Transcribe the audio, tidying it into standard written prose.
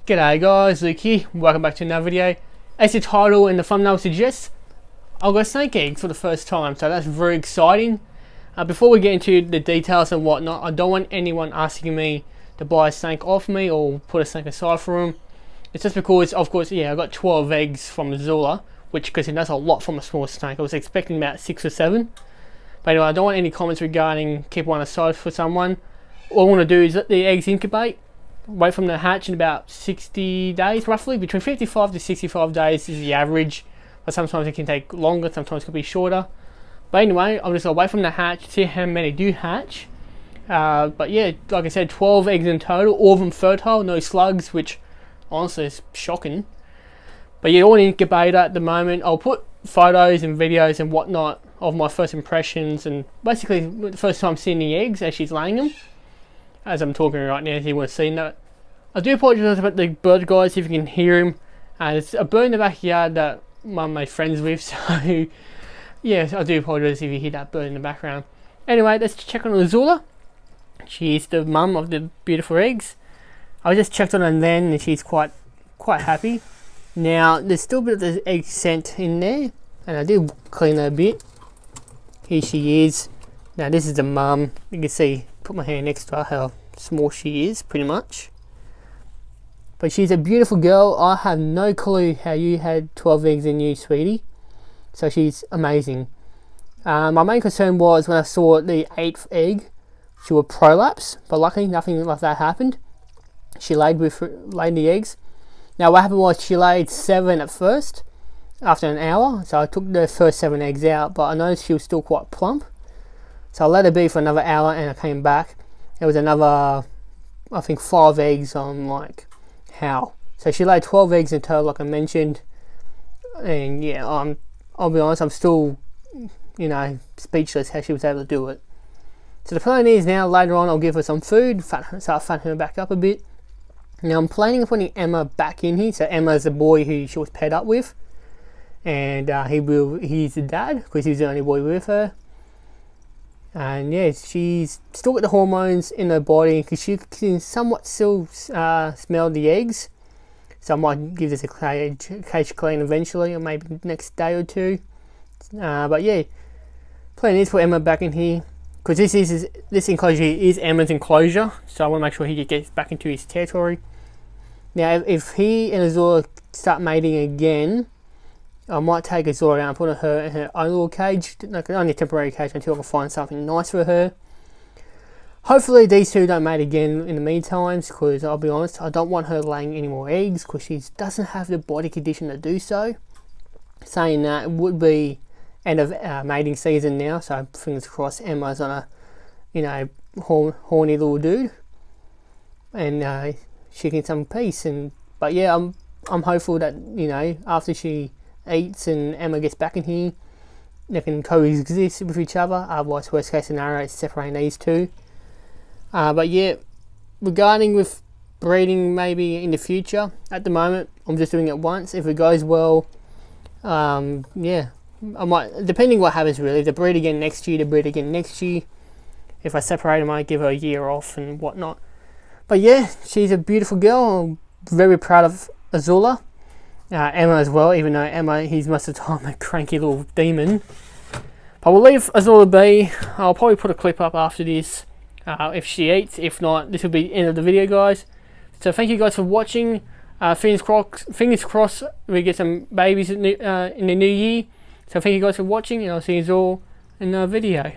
G'day guys, Luke here, welcome back to another video. As the title and the thumbnail suggests, I've got snake eggs for the first time, so that's very exciting. Before we get into the details and whatnot, I don't want anyone asking me to buy a snake off me or put a snake aside for them. It's just because, of course, yeah, I got 12 eggs from Azula, which, because that's a lot from a small snake. I was expecting about 6 or 7. But anyway, I don't want any comments regarding keep one aside for someone. All I want to do is let the eggs incubate, wait from the hatch in about 60 days roughly. Between 55 to 65 days is the average, but sometimes it can take longer, sometimes it can be shorter. But anyway, I'm just going to wait from the hatch, see how many do hatch. But yeah, like I said, 12 eggs in total, all of them fertile, no slugs, which honestly is shocking. But yeah, all in incubator at the moment. I'll put photos and videos and whatnot of my first impressions and basically the first time seeing the eggs as she's laying them. As I'm talking right now, if you want to see that. I do apologise about the bird, guys, if you can hear him. It's a bird in the backyard that one of my friends with, so yeah, I do apologise if you hear that bird in the background. Anyway, let's check on Azula. She's the mum of the beautiful eggs. I just checked on her then and she's quite happy. Now, there's still a bit of the egg scent in there, and I did clean her a bit. Here she is. Now this is the mum. You can see, put my hand next to her, how small she is, pretty much. But she's a beautiful girl. I have no clue how you had 12 eggs in you, sweetie. So she's amazing. My main concern was when I saw the 8th egg, she would prolapse, but luckily nothing like that happened. She laid the eggs. Now what happened was she laid 7 at first, after an hour. So I took the first 7 eggs out, but I noticed she was still quite plump. So I let her be for another hour and I came back. There was another, I think 5 eggs on like how. So she laid 12 eggs in total, like I mentioned. And yeah, I'll be honest, I'm still, speechless how she was able to do it. So the plan is now, later on, I'll give her some food, start fattening her back up a bit. Now I'm planning on putting Emma back in here. So Emma's the boy who she was paired up with. And he's the dad, because he's the only boy with her. And yeah, she's still got the hormones in her body because she can somewhat still smell the eggs. So I might give this a cage clean eventually, or maybe next day or two. But yeah, plan is for Emma back in here, because this enclosure is Emma's enclosure. So I want to make sure he gets back into his territory. Now, if he and Azula start mating again, I might take Azula out and put her in her own little cage, like only a temporary cage until I can find something nice for her. Hopefully these two don't mate again in the meantime, because I'll be honest, I don't want her laying any more eggs because she doesn't have the body condition to do so. Saying that, it would be end of mating season now, so fingers crossed Emma's on a horny little dude, and she can get some peace. But yeah, I'm hopeful that after she eats and Emma gets back in here, they can coexist with each other. Otherwise, worst case scenario is separating these two. But yeah, regarding with breeding maybe in the future, at the moment I'm just doing it once. If it goes well, yeah, I might, depending what happens really, to breed again next year, If I separate, I might give her a year off and whatnot. But yeah, she's a beautiful girl. I'm very proud of Azula. Emma as well, even though Emma, he's most of the time a cranky little demon. But we'll leave Azula be. I'll probably put a clip up after this if she eats. If not, this will be the end of the video, guys. So thank you guys for watching. Fingers crossed we get some babies in the new year. So thank you guys for watching, and I'll see you all in another video.